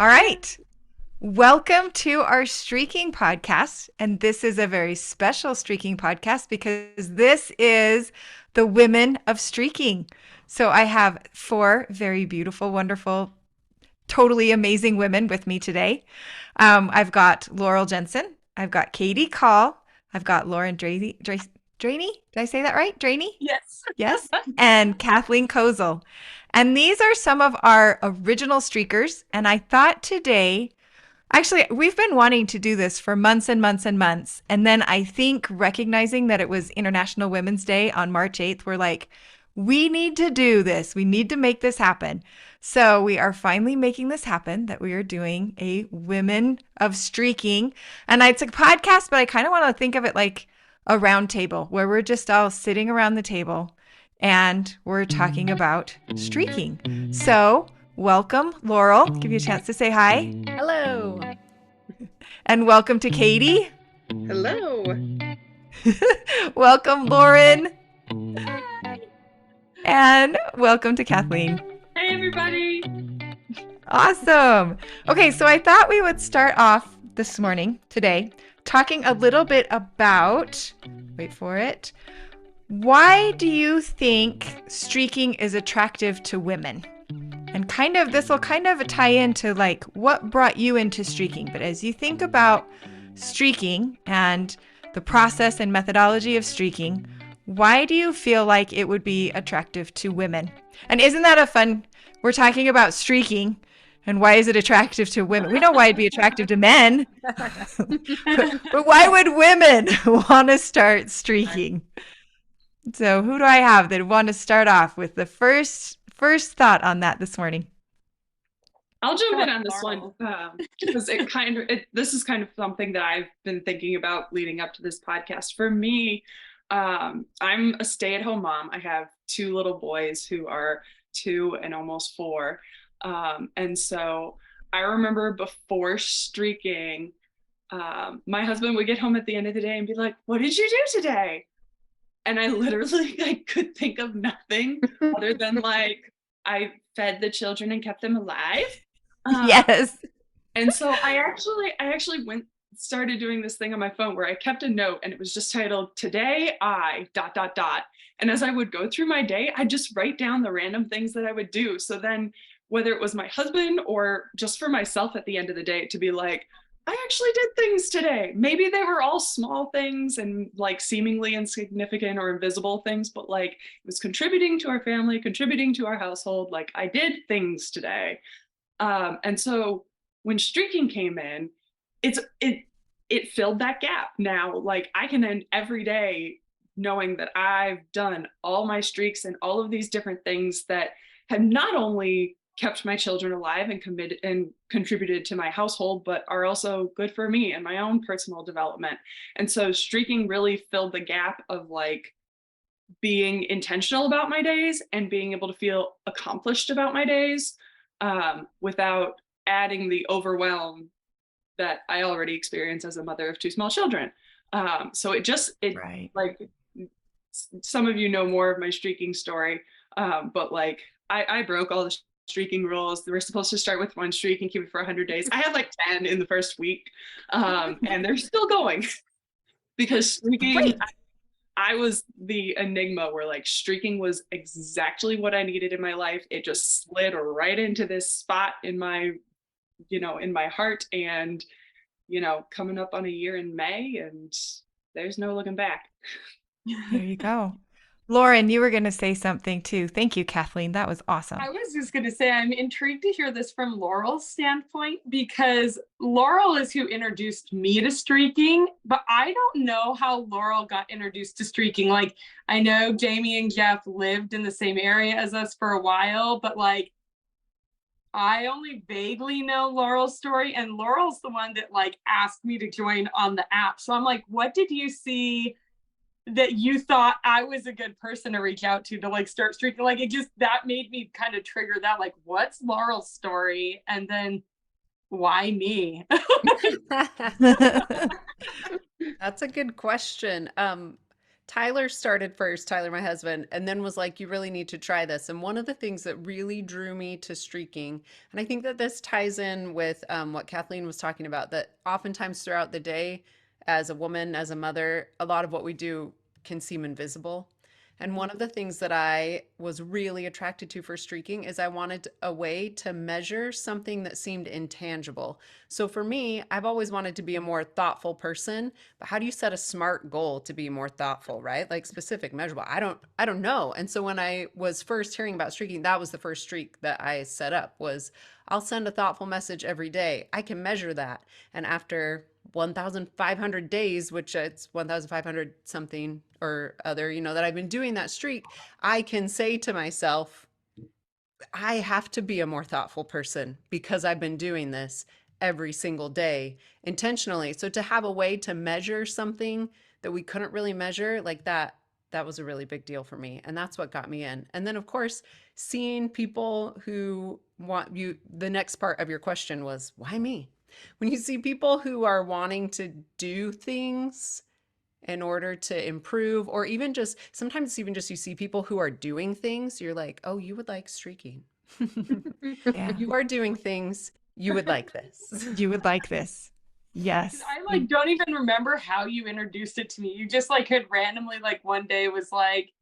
All right. Welcome to our Streaking podcast. And this is a very special Streaking podcast because this is the Women of Streaking. So I have four very beautiful, wonderful, totally amazing women with me today. I've got Lauryl Jensen. I've got Katie Call. I've got Lauren Draney. Draney? Did I say that right? Draney? Yes. Yes. And Kathleen Kozel. And these are some of our original streakers. And I thought today, actually, we've been wanting to do this for months and months and months. And then I think recognizing that it was International Women's Day on March 8th, we're like, we need to do this. We need to make this happen. So we are finally making this happen, that we are doing a Women of Streaking. And it's a podcast, but I kind of want to think of it like a round table where we're just all sitting around the table and we're talking about streaking. So welcome, Lauryl. Give you a chance to say hi. Hello. And welcome to Katie. Hello. Welcome, Lauren. Hi. And welcome to Kathleen. Hey, everybody. Awesome. Okay, so I thought we would start off today, talking a little bit about, wait for it, why do you think streaking is attractive to women? And this will kind of tie into like what brought you into streaking. But as you think about streaking and the process and methodology of streaking, why do you feel like it would be attractive to women? And isn't that a fun, we're talking about streaking and why is it attractive to women? We know why it'd be attractive to men, but why would women want to start streaking? So who do I have that want to start off with the first thought on that this morning? I'll jump in on this one because this is kind of something that I've been thinking about leading up to this podcast. For me, I'm a stay-at-home mom. I have two little boys who are 2 and almost 4. And so I remember before streaking, my husband would get home at the end of the day and be like, "What did you do today?" And I literally could think of nothing other than like I fed the children and kept them alive. Yes. And so I actually started doing this thing on my phone where I kept a note and it was just titled "Today I ... And as I would go through my day, I'd just write down the random things that I would do. So then whether it was my husband or just for myself at the end of the day to be like, I actually did things today. Maybe they were all small things and like seemingly insignificant or invisible things, but like it was contributing to our family, contributing to our household. Like I did things today. And so when streaking came in, it filled that gap. Now, like I can end every day knowing that I've done all my streaks and all of these different things that have not only kept my children alive and committed and contributed to my household, but are also good for me and my own personal development. And so streaking really filled the gap of like being intentional about my days and being able to feel accomplished about my days without adding the overwhelm that I already experience as a mother of 2 small children. So Right. like some of you know more of my streaking story, but like I broke all the streaking rules. We're supposed to start with 1 streak and keep it for 100 days. I had like 10 in the first week, and they're still going because streaking. Great. I was the enigma where like streaking was exactly what I needed in my life. It just slid right into this spot in my, in my heart, and coming up on a year in May, and there's no looking back. There you go. Lauren, you were going to say something too. Thank you, Kathleen. That was awesome. I was just going to say, I'm intrigued to hear this from Laurel's standpoint because Lauryl is who introduced me to streaking, but I don't know how Lauryl got introduced to streaking. Like, I know Jami and Jeff lived in the same area as us for a while, but like, I only vaguely know Laurel's story, and Laurel's the one that like asked me to join on the app. So I'm like, what did you see that you thought I was a good person to reach out to like start streaking? Like it just, that made me kind of trigger that, like, what's Laurel's story? And then why me? That's a good question. Tyler started first, Tyler, my husband, and then was like, you really need to try this. And one of the things that really drew me to streaking, and I think that this ties in with what Kathleen was talking about, that oftentimes throughout the day, as a woman, as a mother, a lot of what we do can seem invisible. And one of the things that I was really attracted to for streaking is I wanted a way to measure something that seemed intangible. So for me, I've always wanted to be a more thoughtful person, but how do you set a smart goal to be more thoughtful, right? Like specific, measurable. I don't know. And so when I was first hearing about streaking, that was the first streak that I set up was I'll send a thoughtful message every day. I can measure that. And after 1,500 days, which it's 1,500 something or other, that I've been doing that streak, I can say to myself, I have to be a more thoughtful person because I've been doing this every single day intentionally. So to have a way to measure something that we couldn't really measure like that was a really big deal for me. And that's what got me in. And then, of course, seeing people who want you, the next part of your question was, why me? When you see people who are wanting to do things in order to improve, or even just sometimes it's even just you see people who are doing things, you're like, oh, you would like streaking. Yeah. You are doing things, you would like this. You would like this. Yes. I don't even remember how you introduced it to me. You just had randomly one day was like,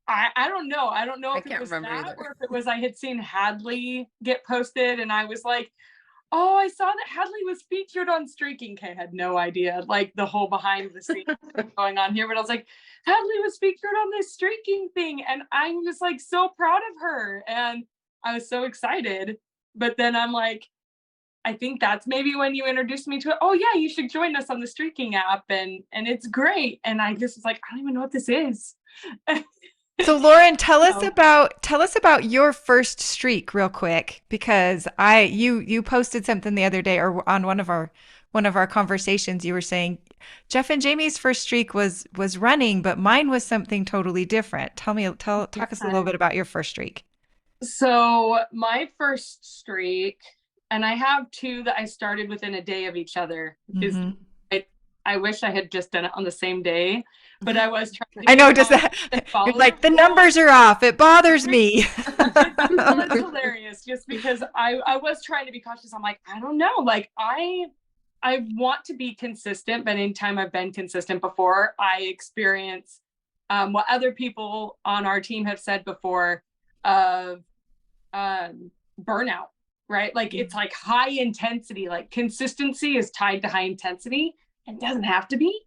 I don't know. I don't know if it was that either. or if it was I had seen Hadley get posted and I was like, oh, I saw that Hadley was featured on Streaking. Okay, I had no idea the whole behind the scenes going on here, but I was like, Hadley was featured on this Streaking thing, and I'm just so proud of her, and I was so excited. But then I'm like, I think that's maybe when you introduced me to it. Oh yeah, you should join us on the Streaking app, and it's great. And I just was like, I don't even know what this is. So Lauren, tell us about your first streak real quick, because you posted something the other day, or on one of our conversations, you were saying Jeff and Jamie's first streak was running, but mine was something totally different. Talk us a little bit about your first streak. So my first streak, and I have two that I started within a day of each other, is I wish I had just done it on the same day, but I was trying to. I know, does that, you're like, the numbers are off. It bothers me. Well, it's hilarious just because I was trying to be cautious. I'm like, I don't know. I want to be consistent, but anytime I've been consistent before, I experience what other people on our team have said before of burnout, right? It's high intensity, consistency is tied to high intensity. It doesn't have to be.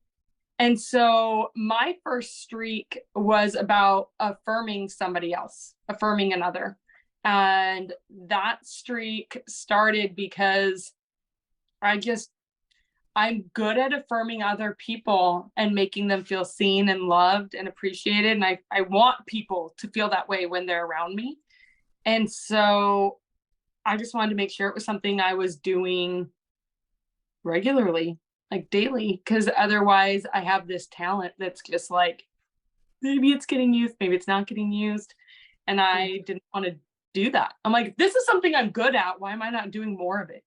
And so my first streak was about affirming somebody else, affirming another. And that streak started because I'm good at affirming other people and making them feel seen and loved and appreciated. And I want people to feel that way when they're around me. And so I just wanted to make sure it was something I was doing regularly, daily, because otherwise I have this talent that's just maybe it's getting used, maybe it's not getting used. And I didn't want to do that. I'm like, this is something I'm good at. Why am I not doing more of it?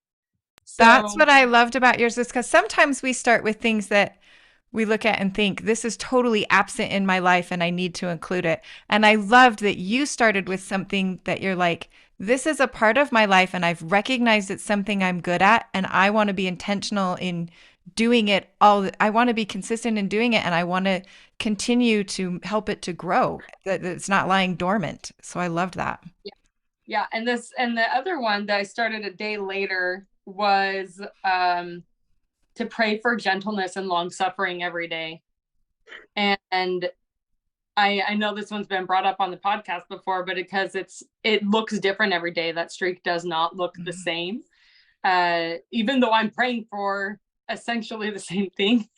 So, that's what I loved about yours, is because sometimes we start with things that we look at and think, this is totally absent in my life and I need to include it. And I loved that you started with something that you're like, this is a part of my life and I've recognized it's something I'm good at, and I want to be intentional in doing it I want to be consistent in doing it, and I want to continue to help it to grow, that it's not lying dormant. So I loved that. Yeah. And the other one that I started a day later was to pray for gentleness and long suffering every day. And I know this one's been brought up on the podcast before, but because it looks different every day. That streak does not look the same. Even though I'm praying for essentially the same thing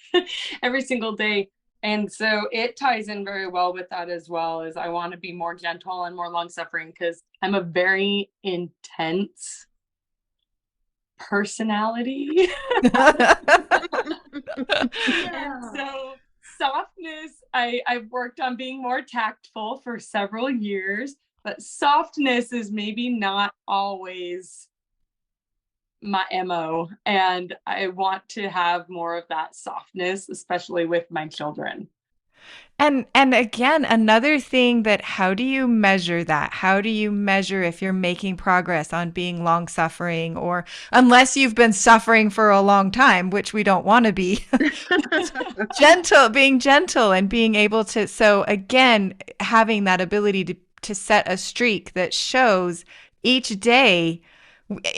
every single day. And so it ties in very well with that as well, as I want to be more gentle and more long suffering, because I'm a very intense personality. And so softness, I've worked on being more tactful for several years, but softness is maybe not always my MO, and I want to have more of that softness, especially with my children. And again, another thing that how do you measure that? How do you measure if you're making progress on being long suffering or unless you've been suffering for a long time, which we don't want to be. Being gentle and being able to so again, having that ability to set a streak that shows each day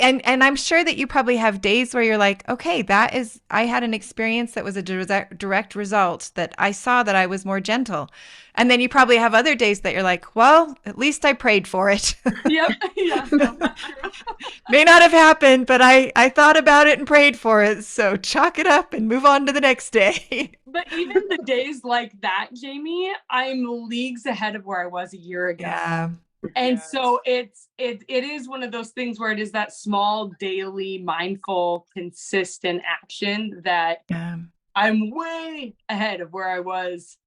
and I'm sure that you probably have days where you're like, okay, that is, I had an experience that was a direct result that I saw that I was more gentle. And then you probably have other days that you're like, well, at least I prayed for it. Yep. Yeah. No, that's true. May not have happened, but I thought about it and prayed for it. So chalk it up and move on to the next day. But even the days like that, Jamie, I'm leagues ahead of where I was a year ago. Yeah. And Yes. so it is one of those things where it is that small, daily, mindful, consistent action that Yeah. I'm way ahead of where I was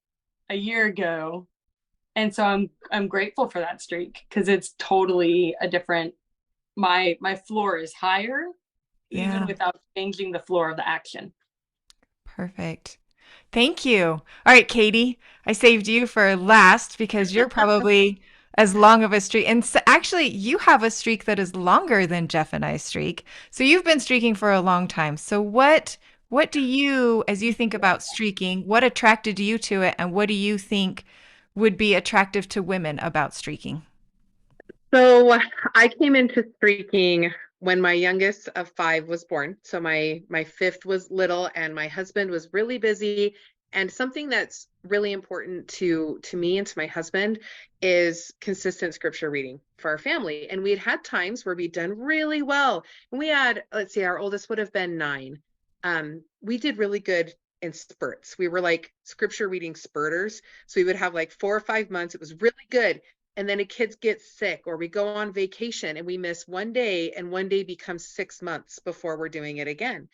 a year ago. And so I'm grateful for that streak because it's totally a different my floor is higher Yeah. even without changing the floor of the action. Perfect. Thank you. All right, Katie, I saved you for last because you're probably as long of a streak. And actually, you have a streak that is longer than Jeff and I's streak. So you've been streaking for a long time. So what do you, as you think about streaking, what attracted you to it, and what do you think would be attractive to women about streaking? So I came into streaking when my youngest of 5 was born. So my fifth was little, and my husband was really busy. And something that's really important to me and to my husband is consistent scripture reading for our family. And we had times where we'd done really well. And we had, let's see, our oldest would have been 9. We did really good in spurts. We were like scripture reading spurters. So we would have like 4 or 5 months. It was really good. And then a kid gets sick, or we go on vacation and we miss one day, and one day becomes 6 months before we're doing it again.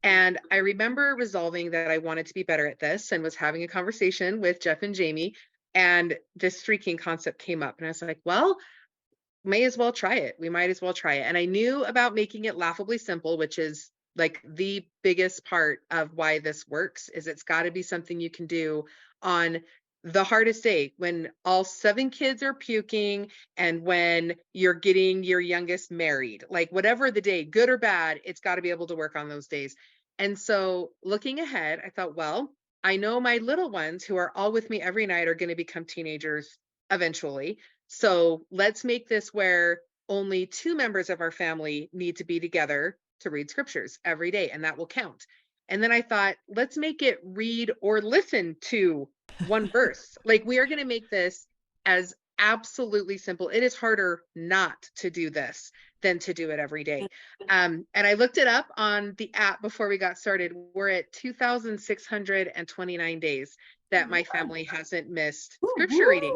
And I remember resolving that I wanted to be better at this, and was having a conversation with Jeff and Jami, and this streaking concept came up. And I was like, well, may as well try it. We might as well try it. And I knew about making it laughably simple, which is like the biggest part of why this works, is it's got to be something you can do on the hardest day when all 7 kids are puking and when you're getting your youngest married, like whatever the day, good or bad, it's got to be able to work on those days. And so looking ahead, I thought, well, I know my little ones who are all with me every night are going to become teenagers eventually. So let's make this where only 2 members of our family need to be together to read scriptures every day, and that will count. And then I thought, let's make it read or listen to one verse. Like, we are going to make this as absolutely simple. It is harder not to do this than to do it every day. And I looked it up on the app before we got started. We're at 2,629 days that my family hasn't missed scripture reading.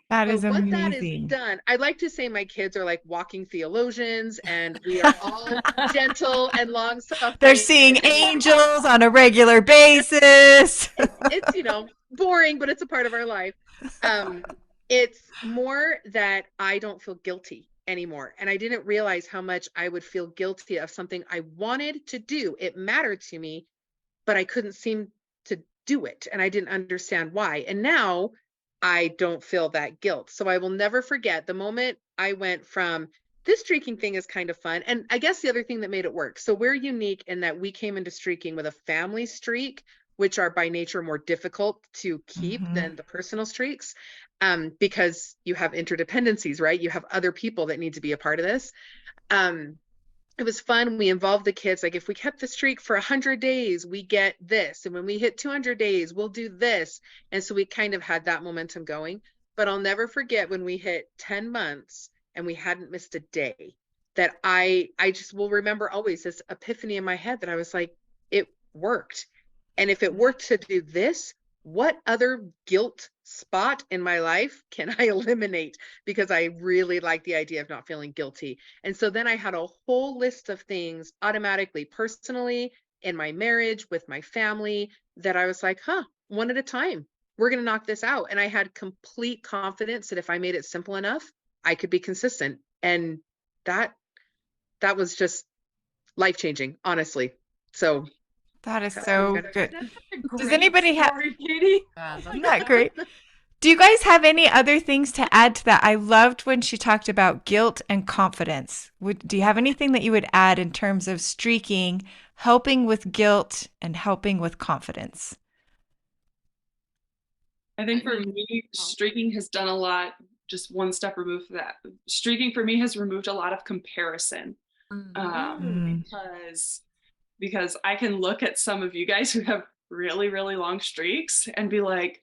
That is But what that has amazing. done, I'd like to say my kids are like walking theologians, and we are all gentle and long suffering. They're seeing angels on a regular basis. It's, boring, but it's a part of our life. It's more that I don't feel guilty anymore. And I didn't realize how much I would feel guilty of something I wanted to do. It mattered to me, but I couldn't seem to do it. And I didn't understand why. And now I don't feel that guilt. So I will never forget the moment I went from this streaking thing is kind of fun. And I guess the other thing that made it work. So we're unique in that we came into streaking with a family streak, which are by nature more difficult to keep than the personal streaks, because you have interdependencies, right? You have other people that need to be a part of this. It was fun. We involved the kids. Like, if we kept the streak for 100 days, we get this. And when we hit 200 days, we'll do this. And so we kind of had that momentum going. But I'll never forget when we hit 10 months and we hadn't missed a day, that I just will remember always this epiphany in my head that I was like, it worked. And if it worked to do this, what other guilt spot in my life can I eliminate? Because I really like the idea of not feeling guilty. And so then I had a whole list of things automatically, personally, in my marriage, with my family, that I was like, one at a time, we're going to knock this out. And I had complete confidence that if I made it simple enough, I could be consistent. And that was just life-changing, honestly. So That is That's so good. good. That's such a Does great anybody have, story, Katie? isn't that great? Do you guys have any other things to add to that? I loved when she talked about guilt and confidence. Do you have anything that you would add in terms of streaking, helping with guilt and helping with confidence? I think for me, streaking has done a lot, just one step removed from that. Streaking for me has removed a lot of comparison. Mm. Because I can look at some of you guys who have really, really long streaks and be like,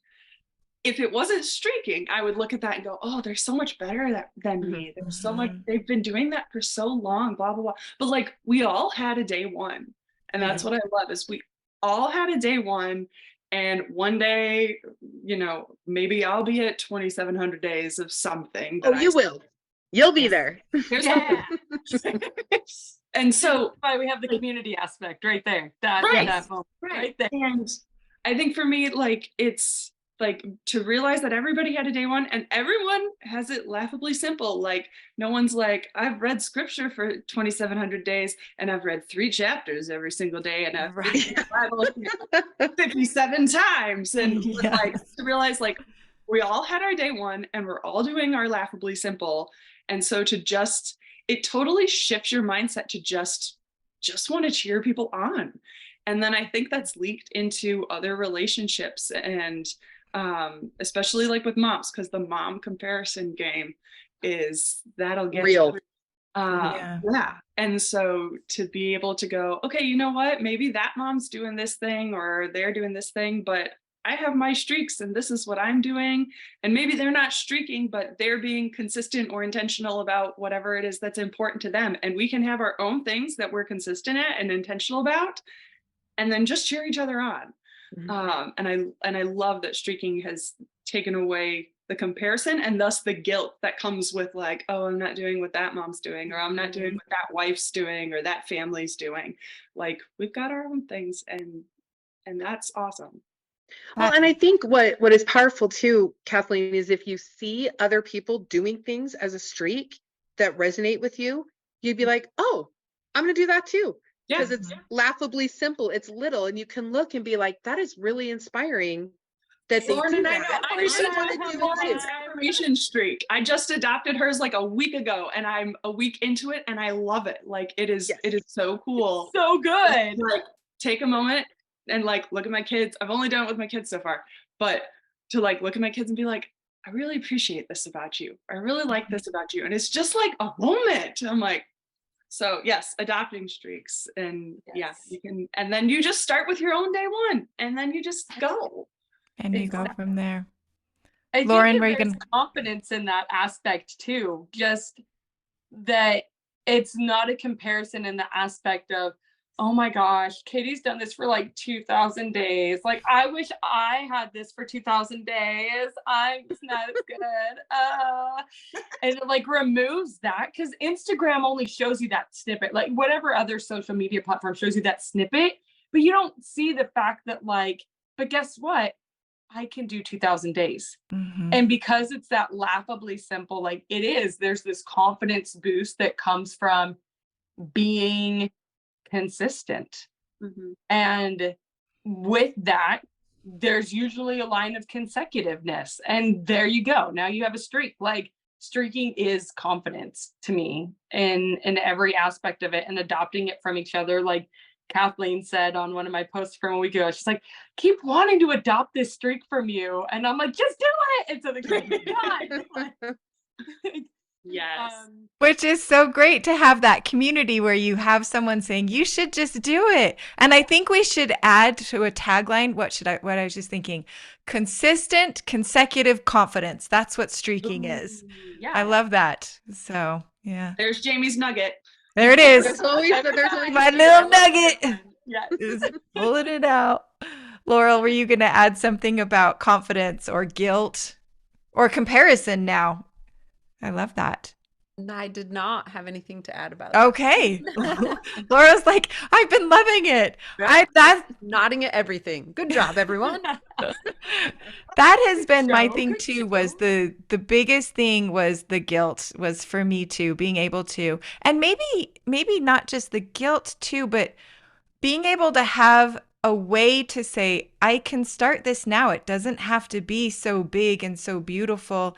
if it wasn't streaking, I would look at that and go, oh, they're so much better than me. There's so much, they've been doing that for so long, blah, blah, blah. But like, we all had a day one. And that's what I love is we all had a day one. And one day, maybe I'll be at 2,700 days of something. Oh, you will. You'll be there. Here's Yeah. something. And so That's why we have the community aspect right there. That moment right there. And I think for me, like, it's like to realize that everybody had a day one and everyone has it laughably simple. Like, no one's like, I've read scripture for 2,700 days and I've read 3 chapters every single day and I've read the Bible 57 times. And like, to realize, like, we all had our day one and we're all doing our laughably simple. And so it totally shifts your mindset to just want to cheer people on. And then I think that's leaked into other relationships and especially like with moms, because the mom comparison game that'll get Real. Yeah. And so to be able to go, okay, you know what? Maybe that mom's doing this thing or they're doing this thing, but I have my streaks and this is what I'm doing. And maybe they're not streaking, but they're being consistent or intentional about whatever it is that's important to them. And we can have our own things that we're consistent at and intentional about, and then just cheer each other on. And I love that streaking has taken away the comparison and thus the guilt that comes with like, oh, I'm not doing what that mom's doing, or I'm not doing what that wife's doing, or that family's doing. Like, we've got our own things, and that's awesome. Well, and I think what is powerful too, Kathleen, is if you see other people doing things as a streak that resonate with you, you'd be like, oh, I'm going to do that too. Because it's laughably simple. It's little, and you can look and be like, that is really inspiring that they Lauren do and I that. know. Affirmation streak. I just adopted hers like a week ago, and I'm a week into it, and I love it. Like, it is so cool. So good. Like, take a moment and like look at my kids. I've only done it with my kids so far, but to like look at my kids and be like, I really appreciate this about you. I really like this about you. And it's just like a moment. I'm like, so yes, adopting streaks. And you can, and then you just start with your own day one, and then you just go. And you go from there. I Lauren, think where you there's can confidence in that aspect too. Just that it's not a comparison in the aspect of, oh my gosh, Katie's done this for like 2,000 days. Like, I wish I had this for 2,000 days. I'm just not as good. And it like removes that, because Instagram only shows you that snippet. Like, whatever other social media platform shows you that snippet, but you don't see the fact that like, but guess what? I can do 2,000 days. And because it's that laughably simple, like it is, there's this confidence boost that comes from being consistent. And with that, there's usually a line of consecutiveness. And there you go. Now you have a streak. Like, streaking is confidence to me in every aspect of it, and adopting it from each other. Like Kathleen said on one of my posts from a week ago, she's like, keep wanting to adopt this streak from you. And I'm like, just do it. And so the Yes. which is so great to have that community where you have someone saying you should just do it. And I think we should add to a tagline, what I was just thinking, consistent consecutive confidence. That's what streaking is. Yeah. I love that. So yeah, There's Jamie's nugget. there it is. There's always My little nugget Yes. is pulling it out. Lauryl, were you going to add something about confidence or guilt or comparison now? I love that. I did not have anything to add about it. Okay. Laura's like, I've been loving it. That's Nodding at everything. Good job, everyone. that has been my thing too, was the biggest thing was the guilt, was for me too, being able to, and maybe not just the guilt too, but being able to have a way to say, I can start this now. It doesn't have to be so big and so beautiful.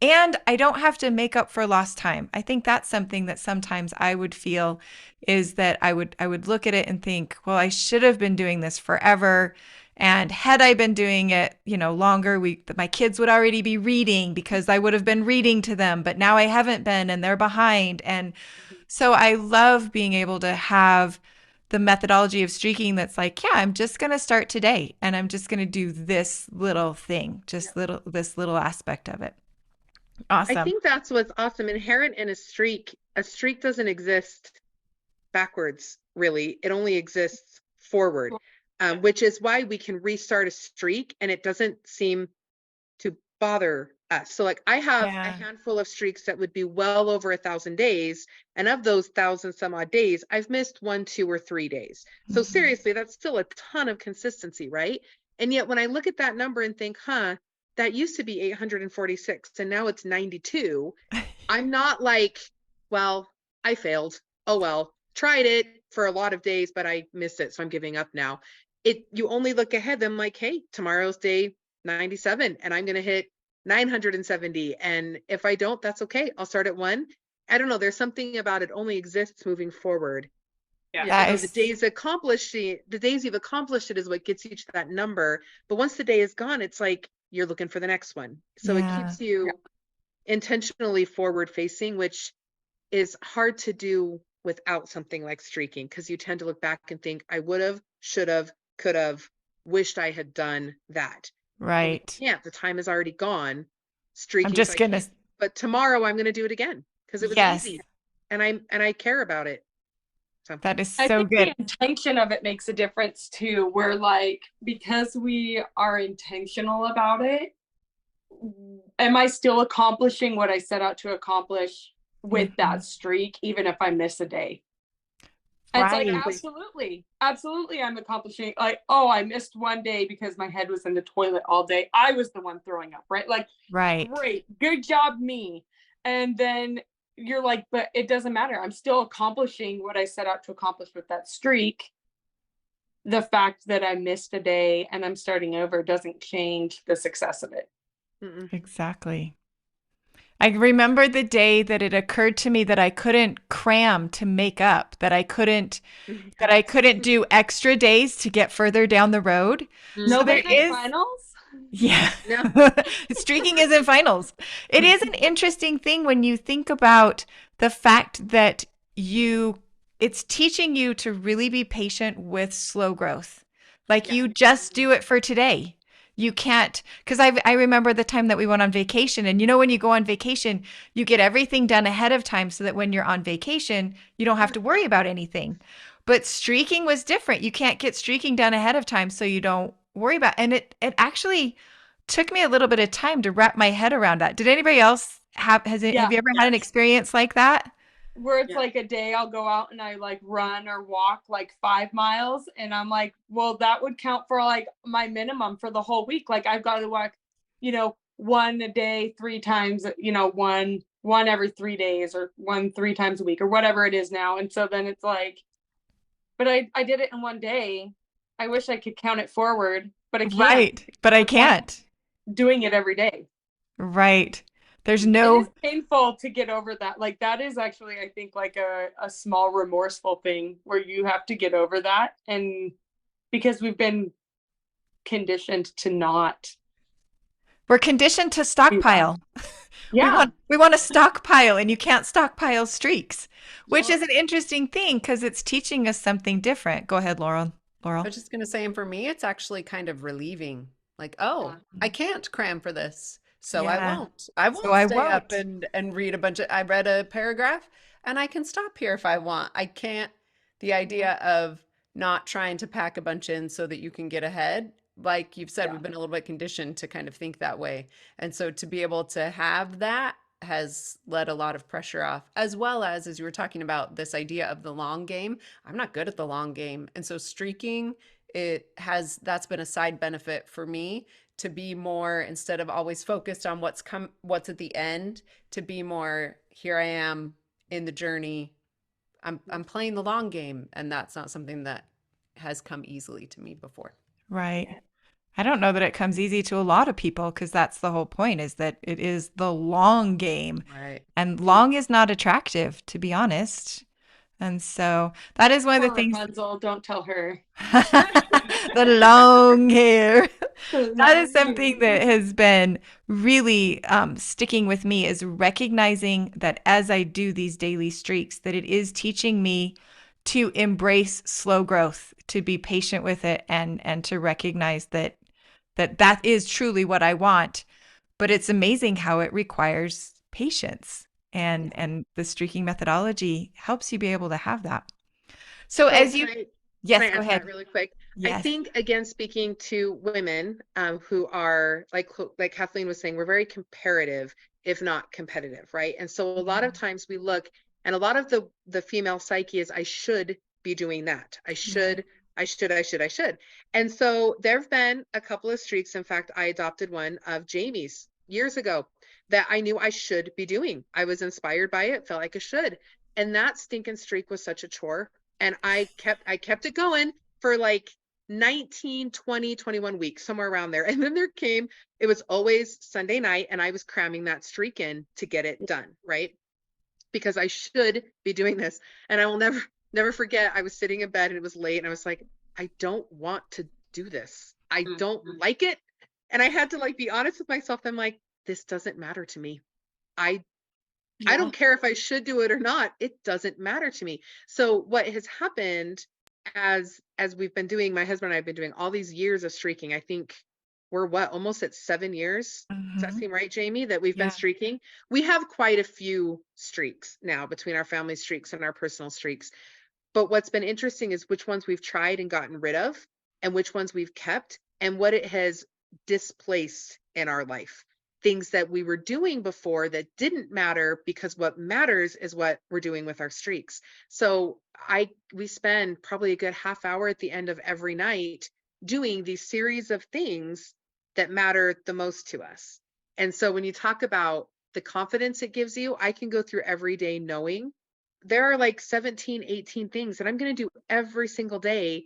And I don't have to make up for lost time. I think that's something that sometimes I would feel is that I would look at it and think, well, I should have been doing this forever. And had I been doing it, longer, my kids would already be reading because I would have been reading to them, but now I haven't been and they're behind. And so I love being able to have the methodology of streaking that's like, yeah, I'm just going to start today and I'm just going to do this little thing, just this little aspect of it. I Awesome. think that's what's awesome. Inherent in a streak doesn't exist backwards, really. It only exists forward, which is why we can restart a streak and it doesn't seem to bother us. So like I have a handful of streaks that would be well over 1,000 days. And of those 1,000 some odd days, I've missed 1, 2, or 3 days. So seriously, that's still a ton of consistency, right? And yet when I look at that number and think, that used to be 846 and now it's 92, I'm not like, well, I failed. Oh, well, tried it for a lot of days, but I missed it. So I'm giving up now. You only look ahead. I'm like, hey, tomorrow's day 97 and I'm going to hit 970. And if I don't, that's okay. I'll start at 1. I don't know. There's something about it only exists moving forward. Yeah. The days you've accomplished it is what gets you to that number. But once the day is gone, it's like you're looking for the next one. So it keeps you intentionally forward facing, which is hard to do without something like streaking, because you tend to look back and think, I would have, should have, could have, wished I had done that. Right. Yeah, the time is already gone. Streaking. I'm just gonna. But tomorrow I'm gonna do it again because it was easy, and I care about it. So that is so I think good. the intention of it makes a difference too. We're like, because we are intentional about it, am I still accomplishing what I set out to accomplish with that streak, even if I miss a day? And it's like, absolutely I'm accomplishing, like, oh, I missed one day because my head was in the toilet all day. I was the one throwing up, right? Like, great, good job, me. And then you're like, but it doesn't matter. I'm still accomplishing what I set out to accomplish with that streak. The fact that I missed a day and I'm starting over doesn't change the success of it. Exactly. I remember the day that it occurred to me that I couldn't cram to make up, that I couldn't do extra days to get further down the road. No, there is finals. Yeah. Streaking isn't finals. It is an interesting thing when you think about the fact that it's teaching you to really be patient with slow growth. Like you just do it for today. You can't, because I remember the time that we went on vacation, and when you go on vacation, you get everything done ahead of time so that when you're on vacation, you don't have to worry about anything. But streaking was different. You can't get streaking done ahead of time, so you don't worry about. And it actually took me a little bit of time to wrap my head around that. Did anybody else have you ever had an experience like that? Where it's like a day I'll go out and I like run or walk like 5 miles, and I'm like, well, that would count for like my minimum for the whole week. Like I've got to walk, one a day, 3 times, one every 3 days, or 1 3 times a week, or whatever it is now. And so then it's like, but I did it in one day. I wish I could count it forward, but I can't. Right, but I can't. Doing it every day. Right. There's no. It is painful to get over that. Like that is actually, I think, like a small remorseful thing where you have to get over that. And because we've been conditioned to not. We're conditioned to stockpile. Yeah. We want to stockpile, and you can't stockpile streaks, which is an interesting thing because it's teaching us something different. Go ahead, Lauryl. I was just going to say, and for me, it's actually kind of relieving. Like, oh, I can't cram for this. So I won't. I won't stay up and read I read a paragraph and I can stop here if I want. I can't, the idea of not trying to pack a bunch in so that you can get ahead. Like you've said, we've been a little bit conditioned to kind of think that way. And so to be able to have that has let a lot of pressure off, as well as you were talking about this idea of the long game. I'm not good at the long game. And so streaking, that's been a side benefit for me, to be more, instead of always focused on what's at the end, to be more, here I am in the journey. I'm playing the long game, and that's not something that has come easily to me before. Right. I don't know that it comes easy to a lot of people because that's the whole point is that it is the long game. Right. And long is not attractive, to be honest. And so that is one of the Poor things. Rapunzel, don't tell her. The long hair. The That is long something hair. that has been really sticking with me is recognizing that as I do these daily streaks, that it is teaching me to embrace slow growth, to be patient with it, and to recognize that is truly what I want. But it's amazing how it requires patience, and the streaking methodology helps you be able to have that. So So as can you, I yes, go answer ahead. that really quick? I Yes. think again, speaking to women who are like Kathleen was saying, we're very comparative, if not competitive, right? And so a lot of times we look, and a lot of the female psyche is, I should be doing that. I should, I should, I should, I should. And so there have been a couple of streaks. In fact, I adopted one of Jami's years ago that I knew I should be doing. I was inspired by it, felt like I should. And that stinking streak was such a chore. And I kept it going for like 19, 20, 21 weeks, somewhere around there. And then it was always Sunday night, and I was cramming that streak in to get it done, right? Because I should be doing this. And I will never forget, I was sitting in bed and it was late, and I was like, I don't want to do this. I don't like it. And I had to like be honest with myself. I'm like, this doesn't matter to me. I don't care if I should do it or not. It doesn't matter to me. So what has happened as we've been doing, my husband and I have been doing all these years of streaking. I think we're almost at 7 years. Does that seem right, Jami, that we've been streaking? We have quite a few streaks now between our family streaks and our personal streaks. But what's been interesting is which ones we've tried and gotten rid of, and which ones we've kept, and what it has displaced in our life. Things that we were doing before that didn't matter, because what matters is what we're doing with our streaks. So we spend probably a good half hour at the end of every night doing these series of things that matter the most to us. And so when you talk about the confidence it gives you, I can go through every day knowing there are like 17, 18 things that I'm going to do every single day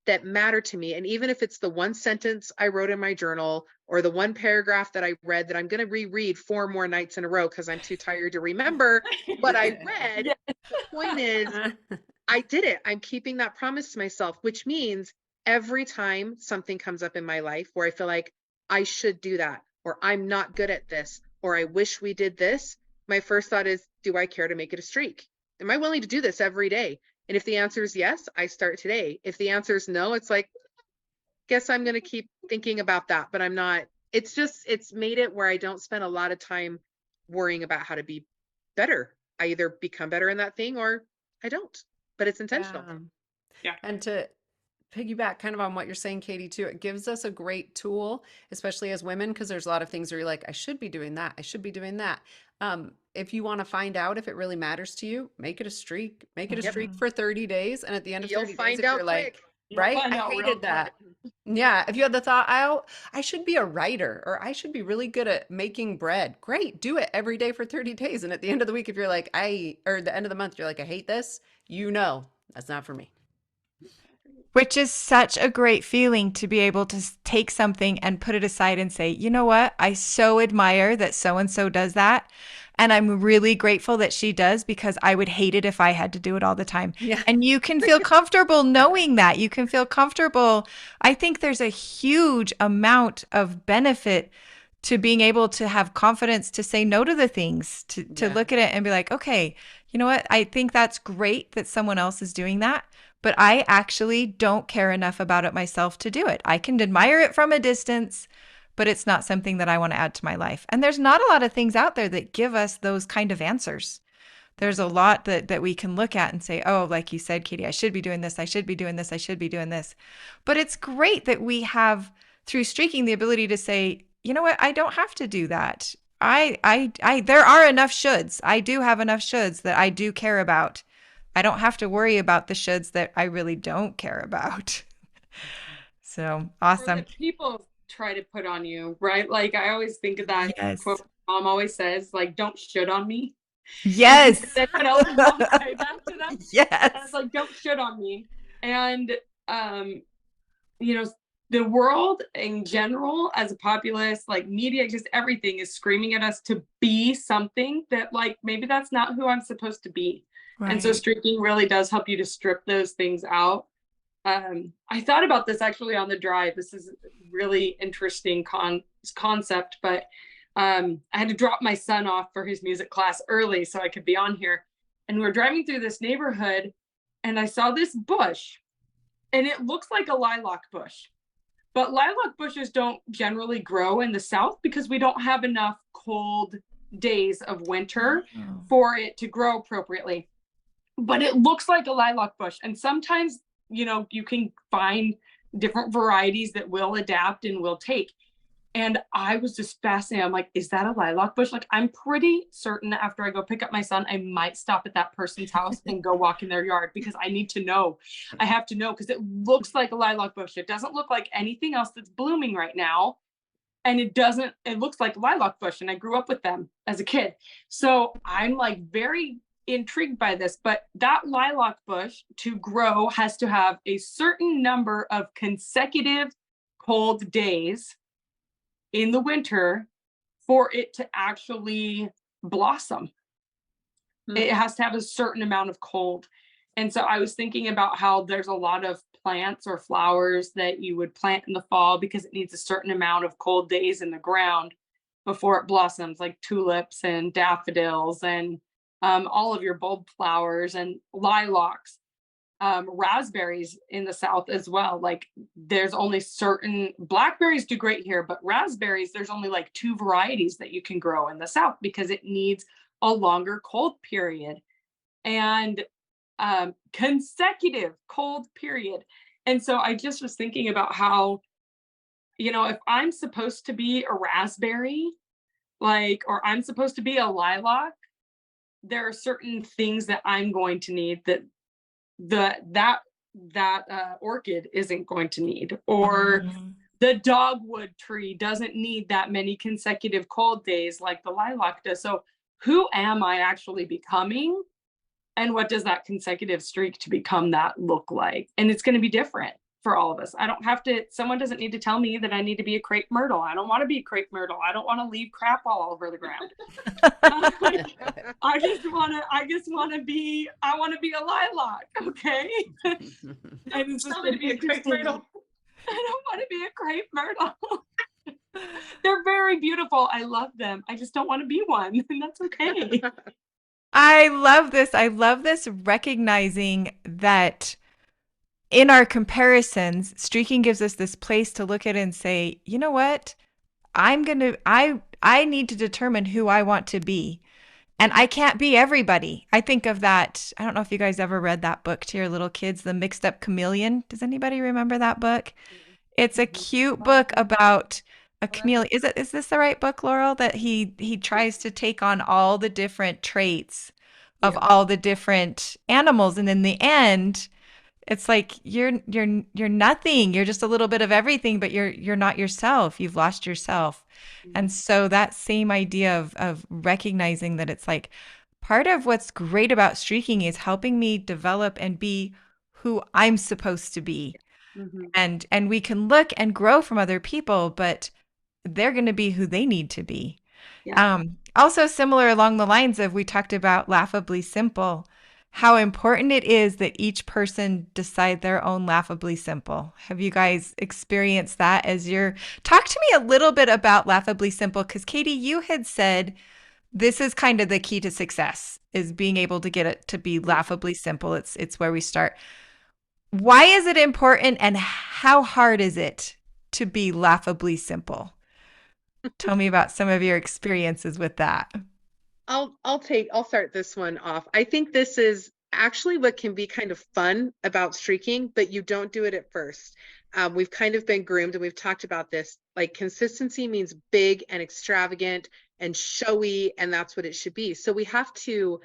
that matter to me. And even if it's the one sentence I wrote in my journal or the one paragraph that I read that I'm going to reread 4 more nights in a row because I'm too tired to remember what I read, the point is I did it. I'm keeping that promise to myself, which means every time something comes up in my life where I feel like I should do that, or I'm not good at this, or I wish we did this, my first thought is, do I care to make it a streak? Am I willing to do this every day? And if the answer is yes, I start today. If the answer is no, it's like, guess I'm going to keep thinking about that, but I'm not. It's made it where I don't spend a lot of time worrying about how to be better. I either become better in that thing or I don't, but it's intentional. Yeah. And to piggyback kind of on what you're saying, Katie, too, it gives us a great tool, especially as women, because there's a lot of things where you're like, I should be doing that. I should be doing that. If you want to find out if it really matters to you, make it a streak. Make it a streak for 30 days. And at the end of 30 days, if you're like, right, I hated that. Yeah. If you had the thought, I should be a writer, or I should be really good at making bread. Great. Do it every day for 30 days. And at the end of the week, if you're like, or the end of the month, you're like, I hate this, that's not for me. Which is such a great feeling to be able to take something and put it aside and say, you know what? I so admire that so-and-so does that. And I'm really grateful that she does, because I would hate it if I had to do it all the time. Yeah. And you can feel comfortable knowing that. You can feel comfortable. I think there's a huge amount of benefit to being able to have confidence to say no to the things, to look at it and be like, okay, you know what? I think that's great that someone else is doing that, but I actually don't care enough about it myself to do it. I can admire it from a distance, but it's not something that I want to add to my life. And there's not a lot of things out there that give us those kind of answers. There's a lot that we can look at and say, oh, like you said, Katie, I should be doing this. I should be doing this. I should be doing this. But it's great that we have, through streaking, the ability to say, you know what? I don't have to do that. There are enough shoulds. I do have enough shoulds that I do care about. I don't have to worry about the shoulds that I really don't care about. So awesome. Or that people try to put on you, right? Like I always think of that quote mom always says, like, don't should on me. Yes. That's what I always say back to them. Yes. It's like, don't should on me. And you know, the world in general as a populace, like media, just everything is screaming at us to be something that like maybe that's not who I'm supposed to be. And so Right. streaking really does help you to strip those things out. I thought about this actually on the drive. This is a really interesting concept, but I had to drop my son off for his music class early so I could be on here. And we're driving through this neighborhood and I saw this bush and it looks like a lilac bush. But lilac bushes don't generally grow in the South because we don't have enough cold days of winter Oh. for it to grow appropriately. But it looks like a lilac bush. And sometimes, you can find different varieties that will adapt and will take. And I was just fascinated. I'm like, is that a lilac bush? Like, I'm pretty certain after I go pick up my son, I might stop at that person's house and go walk in their yard because I need to know. I have to know because it looks like a lilac bush. It doesn't look like anything else that's blooming right now. And it looks like a lilac bush. And I grew up with them as a kid. So I'm like very intrigued by this. But that lilac bush to grow has to have a certain number of consecutive cold days in the winter for it to actually blossom. It has to have a certain amount of cold. And so I was thinking about how there's a lot of plants or flowers that you would plant in the fall because it needs a certain amount of cold days in the ground before it blossoms, like tulips and daffodils and all of your bulb flowers and lilacs. Raspberries in the South as well. Like there's only certain blackberries do great here, but raspberries, there's only like 2 varieties that you can grow in the South because it needs a longer cold period and consecutive cold period. And so I just was thinking about how, if I'm supposed to be a raspberry, or I'm supposed to be a lilac, there are certain things that I'm going to need that orchid isn't going to need, or the dogwood tree doesn't need that many consecutive cold days like the lilac does. So who am I actually becoming? And what does that consecutive streak to become that look like? And it's going to be different for all of us. Someone doesn't need to tell me that I need to be a crepe myrtle. I don't want to be a crepe myrtle. I don't want to leave crap all over the ground. I want to be a lilac. Okay. And it's just to be a crepe myrtle. I don't want to be a crepe myrtle. They're very beautiful. I love them. I just don't want to be one. And that's okay. I love this. I love this recognizing that in our comparisons, streaking gives us this place to look at and say, you know what? I need to determine who I want to be. And I can't be everybody. I think of that. I don't know if you guys ever read that book to your little kids, The Mixed Up Chameleon. Does anybody remember that book? It's a cute book about a chameleon. Is this the right book, Lauryl? That he tries to take on all the different traits of all the different animals, and in the end, it's like you're nothing. You're just a little bit of everything, but you're not yourself. You've lost yourself. And so that same idea of recognizing that it's like part of what's great about streaking is helping me develop and be who I'm supposed to be. And we can look and grow from other people, but they're going to be who they need to be. Also similar along the lines of, we talked about laughably simple, how important it is that each person decide their own laughably simple. Have you guys experienced that talk to me a little bit about laughably simple? Because Katie, you had said this is kind of the key to success, is being able to get it to be laughably simple. It's where we start. Why is it important, and how hard is it to be laughably simple? Tell me about some of your experiences with that. I'll start this one off. I think this is actually what can be kind of fun about streaking, but you don't do it at first. We've kind of been groomed, and we've talked about this. Like, consistency means big and extravagant and showy, and that's what it should be. So we have to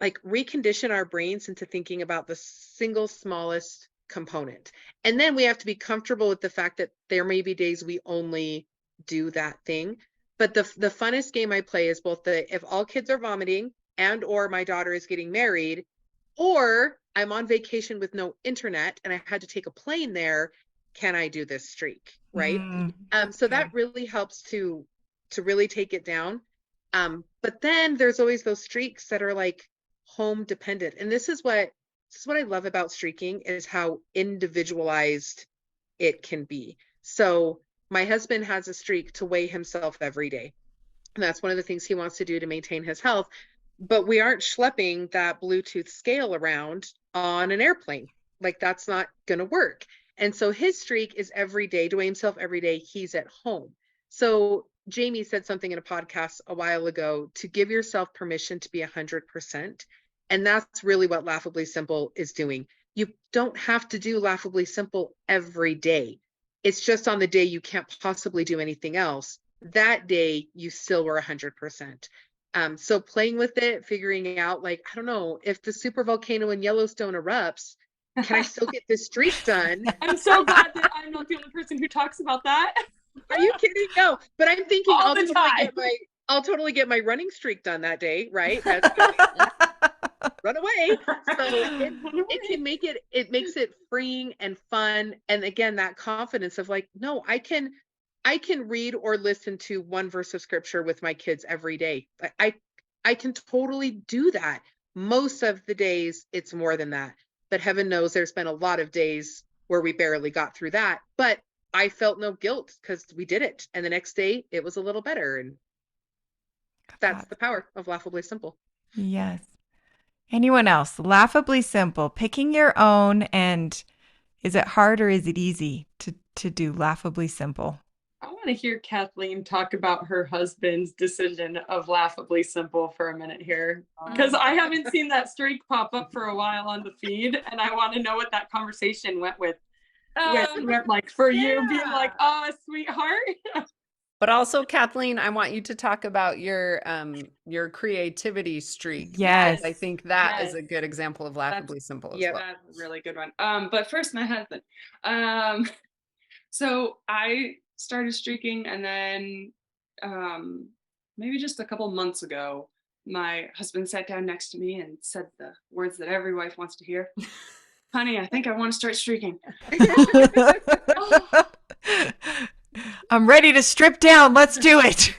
recondition our brains into thinking about the single smallest component. And then we have to be comfortable with the fact that there may be days we only do that thing. But the funnest game I play is both if all kids are vomiting and or my daughter is getting married, Or I'm on vacation with no internet and I had to take a plane there. Can I do this streak? Right. So that really helps to really take it down. But then there's always those streaks that are like home dependent. And this is what I love about streaking, is how individualized it can be. So my husband has a streak to weigh himself every day. And that's one of the things he wants to do to maintain his health. But we aren't schlepping that Bluetooth scale around on an airplane. Like, that's not going to work. And so his streak is every day, to weigh himself every day he's at home. So Jami said something in a podcast a while ago, to give yourself permission to be 100%. And that's really what Laughably Simple is doing. You don't have to do Laughably Simple every day. It's just on the day you can't possibly do anything else, that day you still were 100%. So playing with it, figuring out, like, I don't know, if the super volcano in Yellowstone erupts, can I still get this streak done? I'm so glad that I'm not the only person who talks about that. Are you kidding? No, but I'm thinking All the time. I'll totally get my running streak done that day, right? Run away. So it makes it freeing and fun. And again, that confidence of like, no, I can read or listen to one verse of scripture with my kids every day. I can totally do that. Most of the days it's more than that, but heaven knows there's been a lot of days where we barely got through that, but I felt no guilt because we did it. And the next day it was a little better. And that's the power of Laughably Simple. Yes. Anyone else? Laughably Simple, picking your own. And is it hard or is it easy to do Laughably Simple? I want to hear Kathleen talk about her husband's decision of Laughably Simple for a minute here, because I haven't seen that streak pop up for a while on the feed, and I want to know what that conversation went like for you, being like, oh, sweetheart. But also, Kathleen, I want you to talk about your creativity streak. Yes. I think that is a good example of Laughably Simple as well. That's a really good one. But first, my husband. So I started streaking, and then maybe just a couple months ago, my husband sat down next to me and said the words that every wife wants to hear. Honey, I think I want to start streaking. I'm ready to strip down. Let's do it.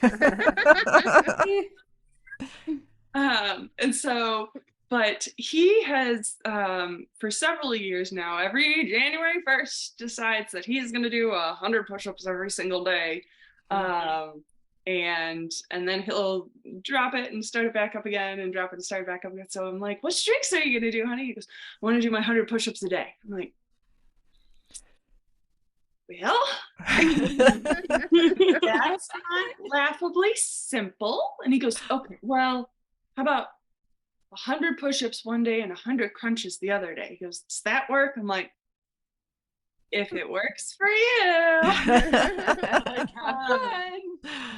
And so, but he has, for several years now, every January 1st decides that he is going to do 100 push-ups every single day. And then he'll drop it and start it back up again, and drop it and start it back up again. So I'm like, what streaks are you going to do, honey? He goes, I want to do my 100 push-ups a day. I'm like, well, that's not Laughably Simple. And he goes, okay, well, how about 100 push-ups one day and 100 crunches the other day? He goes, does that work? I'm like, if it works for you. Like,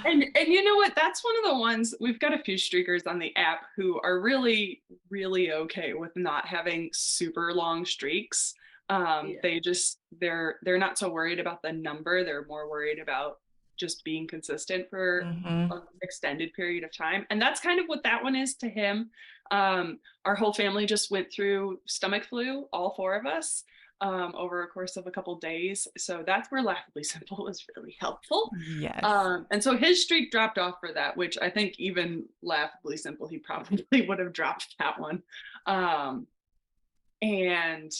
and you know what? That's one of the ones, we've got a few streakers on the app who are really, really okay with not having super long streaks. They're not so worried about the number. They're more worried about just being consistent for an extended period of time. And that's kind of what that one is to him. Our whole family just went through stomach flu, all four of us, over a course of a couple days. So that's where Laughably Simple was really helpful. Yes. And so his streak dropped off for that, which I think even Laughably Simple, he probably would have dropped that one. And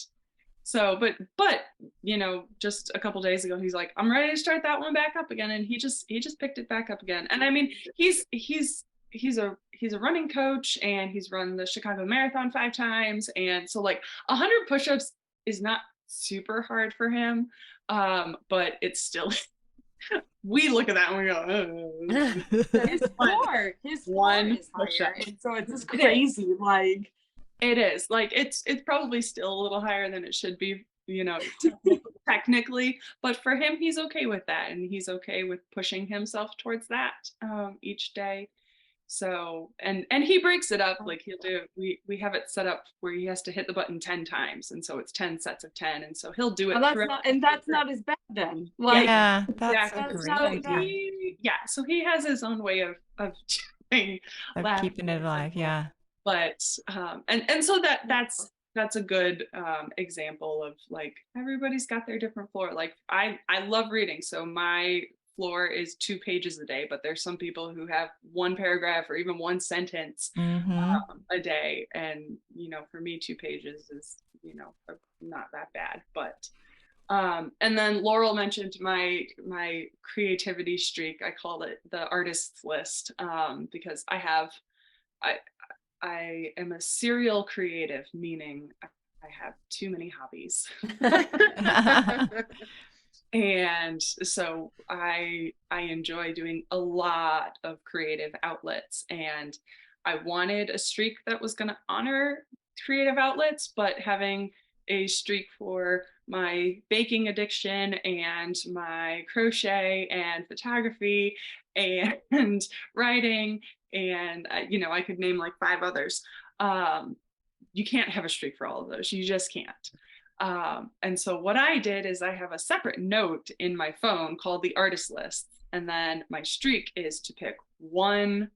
so, but you know, just a couple days ago, he's like, I'm ready to start that one back up again. And he just picked it back up again. And I mean, he's a running coach, and he's run the Chicago Marathon 5 times. And so like 100 push-ups is not super hard for him. But it's still, we look at that and we go, his floor is higher. And so it's just crazy. Like, it is like, it's probably still a little higher than it should be, you know, technically, but for him, he's okay with that. And he's okay with pushing himself towards that each day. So, and he breaks it up. Like we have it set up where he has to hit the button 10 times. And so it's 10 sets of 10. And so he'll do it. That's not as bad then. Like, yeah, that's exactly. a great idea. So he has his own way of doing Of keeping it alive. Yeah. But and so that's a good example of like everybody's got their different floor. Like I love reading, so my floor is 2 pages a day, but there's some people who have 1 paragraph or even 1 sentence Mm-hmm. a day, and for me 2 pages is not that bad. But and then Lauryl mentioned my creativity streak. I call it the artist's list, because I I am a serial creative, meaning I have too many hobbies. And so I enjoy doing a lot of creative outlets, and I wanted a streak that was going to honor creative outlets, but having a streak for my baking addiction and my crochet and photography and writing, and I could name like 5 others. You can't have a streak for all of those. You just can't. And so what I did is I have a separate note in my phone called the artist list. And then my streak is to pick 1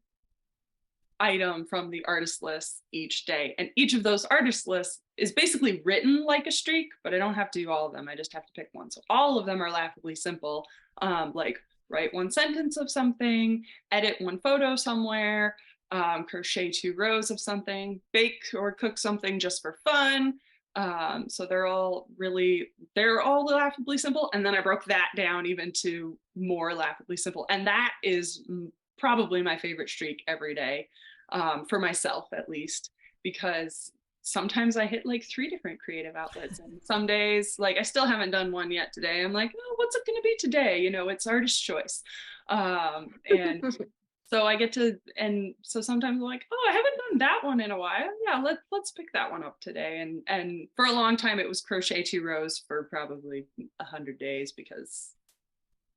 item from the artist list each day. And each of those artist lists is basically written like a streak, but I don't have to do all of them. I just have to pick 1. So all of them are laughably simple. Like write 1 sentence of something, edit 1 photo somewhere, crochet 2 rows of something, bake or cook something just for fun. So they're all laughably simple. And then I broke that down even to more laughably simple. And that is probably my favorite streak every day, for myself at least, because sometimes I hit like 3 different creative outlets, and some days, like I still haven't done one yet today. I'm like, oh, what's it going to be today? It's artist choice. And so I get to, and so sometimes I'm like, oh, I haven't done that one in a while. Yeah, let's pick that one up today. And for a long time, it was crochet 2 rows for probably 100 days, because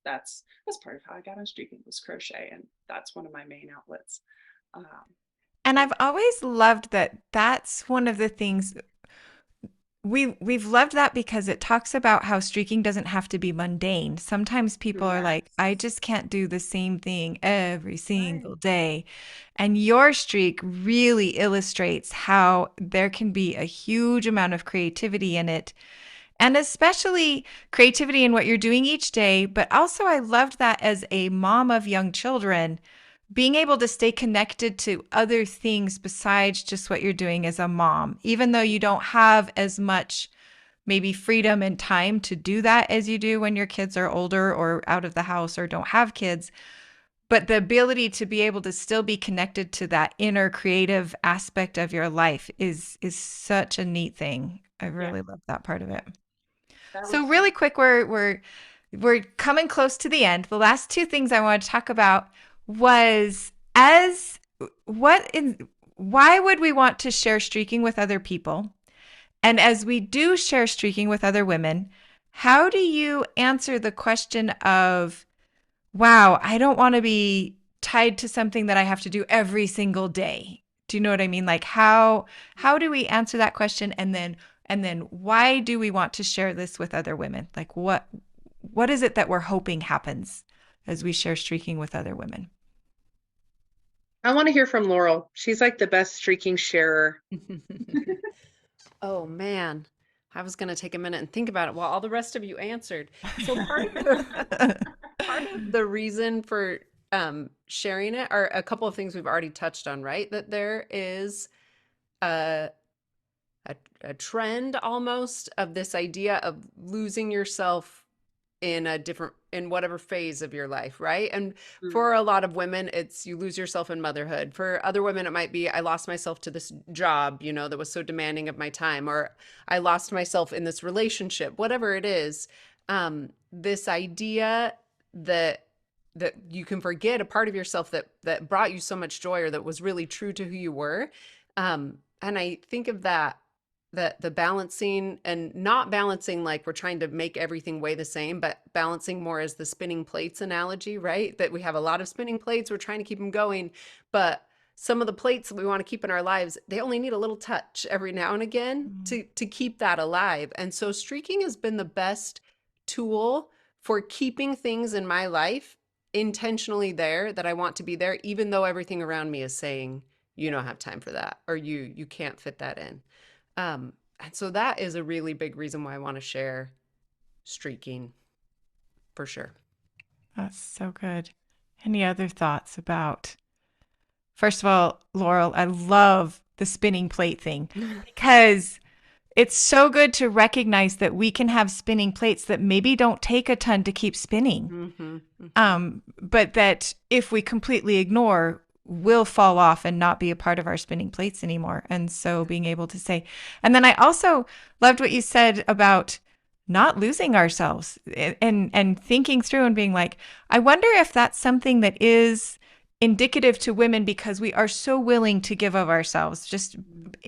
that's part of how I got on streaking, was crochet, and that's one of my main outlets. And I've always loved that. That's one of the things we've loved, that because it talks about how streaking doesn't have to be mundane. Sometimes people are like, I just can't do the same thing every single day. And your streak really illustrates how there can be a huge amount of creativity in it. And especially creativity in what you're doing each day. But also, I loved that as a mom of young children, being able to stay connected to other things besides just what you're doing as a mom, even though you don't have as much maybe freedom and time to do that as you do when your kids are older or out of the house or don't have kids. But the ability to be able to still be connected to that inner creative aspect of your life is such a neat thing. I really love that part of it. So really quick, we're coming close to the end. The last 2 things I want to talk about was why would we want to share streaking with other people? And as we do share streaking with other women, how do you answer the question of, wow, I don't want to be tied to something that I have to do every single day? Do you know what I mean? Like how do we answer that question? And then why do we want to share this with other women? Like what is it that we're hoping happens as we share streaking with other women? I want to hear from Lauryl. She's like the best streaking sharer. Oh man, I was going to take a minute and think about it while all the rest of you answered. So part of the reason for sharing it are a couple of things we've already touched on, right? That there is a trend almost of this idea of losing yourself in whatever phase of your life, right? And for a lot of women, it's you lose yourself in motherhood. For other women, it might be I lost myself to this job, that was so demanding of my time, or I lost myself in this relationship, whatever it is. This idea that you can forget a part of yourself that brought you so much joy, or that was really true to who you were. And I think of that the balancing, and not balancing like we're trying to make everything weigh the same, but balancing more as the spinning plates analogy, right? That we have a lot of spinning plates, we're trying to keep them going, but some of the plates that we want to keep in our lives, they only need a little touch every now and again to keep that alive. And so streaking has been the best tool for keeping things in my life intentionally there that I want to be there, even though everything around me is saying you don't have time for that, or you can't fit that in. And so that is a really big reason why I want to share streaking for sure. That's so good. Any other thoughts about, first of all, Lauryl, I love the spinning plate thing because it's so good to recognize that we can have spinning plates that maybe don't take a ton to keep spinning. But that if we completely ignore, will fall off and not be a part of our spinning plates anymore. And so being able to say, and then I also loved what you said about not losing ourselves and thinking through and being like, I wonder if that's something that is indicative to women because we are so willing to give of ourselves. Just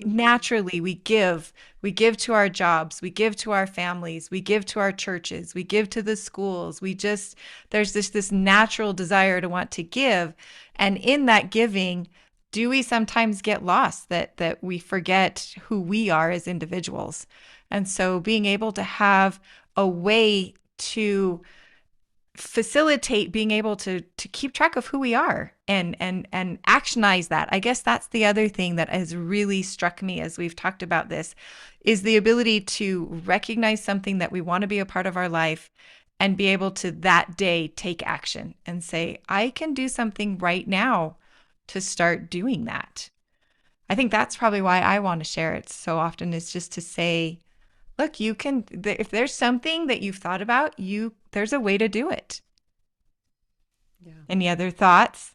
naturally we give to our jobs, we give to our families, we give to our churches, we give to the schools. There's this natural desire to want to give. And in that giving, do we sometimes get lost that we forget who we are as individuals? And so being able to have a way to facilitate being able to keep track of who we are and actionize that. I guess that's the other thing that has really struck me as we've talked about this, is the ability to recognize something that we want to be a part of our life and be able to that day take action and say, I can do something right now to start doing that. I think that's probably why I want to share it so often, is just to say, look, you can, if there's something that you've thought about, there's a way to do it. Yeah. Any other thoughts?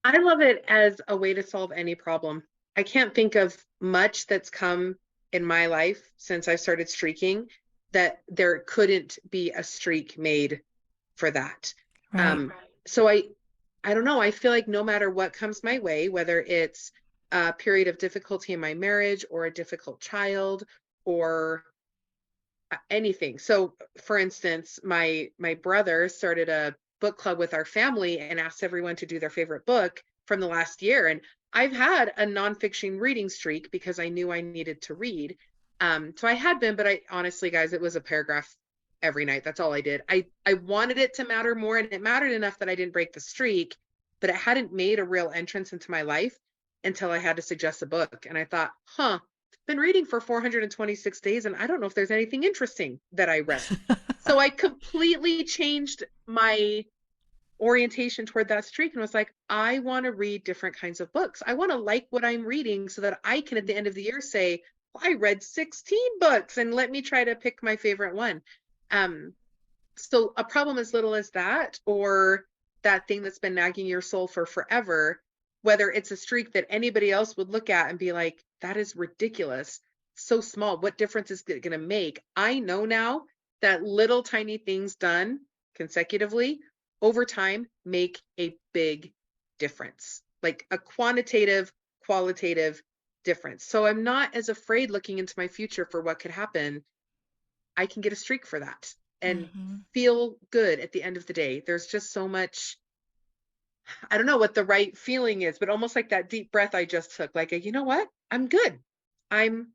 I love it as a way to solve any problem. I can't think of much that's come in my life since I started streaking that there couldn't be a streak made for that. Right. So I don't know. I feel like no matter what comes my way, whether it's a period of difficulty in my marriage or a difficult child or anything. So for instance, my brother started a book club with our family and asked everyone to do their favorite book from the last year. And I've had a nonfiction reading streak because I knew I needed to read. So I had been, but I honestly, guys, it was a paragraph every night. That's all I did. I wanted it to matter more, and it mattered enough that I didn't break the streak, but it hadn't made a real entrance into my life until I had to suggest a book. And I thought, I've been reading for 426 days, and I don't know if there's anything interesting that I read. So I completely changed my orientation toward that streak and was like, I want to read different kinds of books. I want to like what I'm reading so that I can at the end of the year say, well, I read 16 books and let me try to pick my favorite one. So a problem as little as that, or that thing that's been nagging your soul for forever, whether it's a streak that anybody else would look at and be like, that is ridiculous, so small, what difference is it going to make? I know now that little tiny things done consecutively over time make a big difference, like a quantitative, qualitative difference. So I'm not as afraid looking into my future for what could happen. I can get a streak for that and feel good at the end of the day. There's just so much, I don't know what the right feeling is, but almost like that deep breath I just took, like, you know what? I'm good. I'm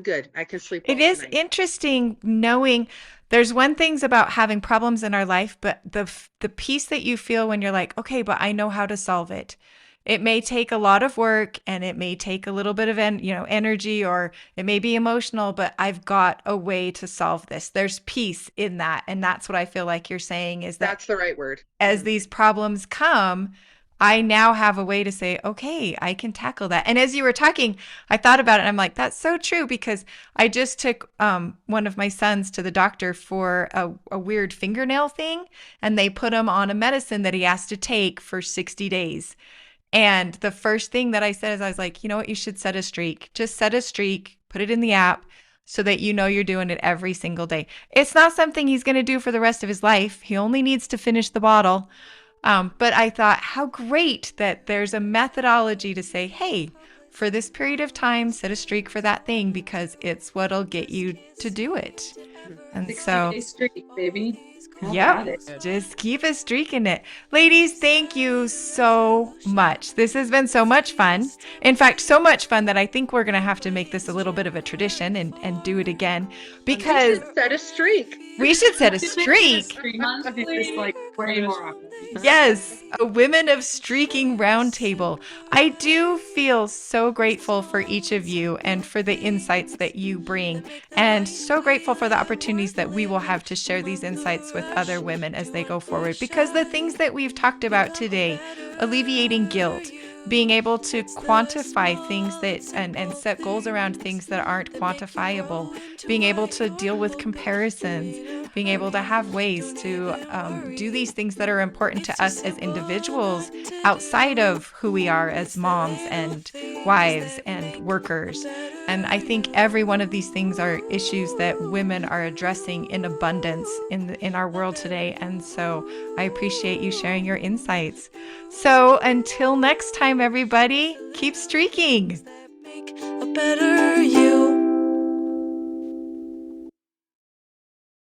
good. I can sleep well It is tonight. interesting knowing there's one things about having problems in our life, but the peace that you feel when you're like, okay, but I know how to solve it. It may take a lot of work and it may take a little bit of energy, or it may be emotional, but I've got a way to solve this. There's peace in that. And that's what I feel like you're saying, is that That's the right word. as these problems come, I now have a way to say, okay, I can tackle that. And as you were talking, I thought about it. And I'm like, that's so true, because I just took one of my sons to the doctor for a weird fingernail thing. And they put him on a medicine that he has to take for 60 days. And the first thing that I said is I was like, you know what, you should set a streak. Just set a streak, put it in the app so that you know you're doing it every single day. It's not something he's going to do for the rest of his life. He only needs to finish the bottle. But I thought, how great that there's a methodology to say, hey, for this period of time, set a streak for that thing, because it's what'll get you to do it. And so 60-day streak, baby. Yep. Just keep us streaking it. Ladies, thank you so much. This has been so much fun. In fact, so much fun that I think we're going to have to make this a little bit of a tradition and do it again because We should set a streak. we should set a streak. It's like way more often. Yes, a Women of Streaking Roundtable. I do feel so grateful for each of you and for the insights that you bring, and so grateful for the opportunities that we will have to share these insights with other women as they go forward. Because the things that we've talked about today, alleviating guilt, being able to quantify things that and set goals around things that aren't quantifiable, being able to deal with comparisons, being able to have ways to do these things that are important to us as individuals outside of who we are as moms and wives and workers. And I think every one of these things are issues that women are addressing in abundance in our world today. And so I appreciate you sharing your insights. So until next time, everybody, keep streaking. A better you.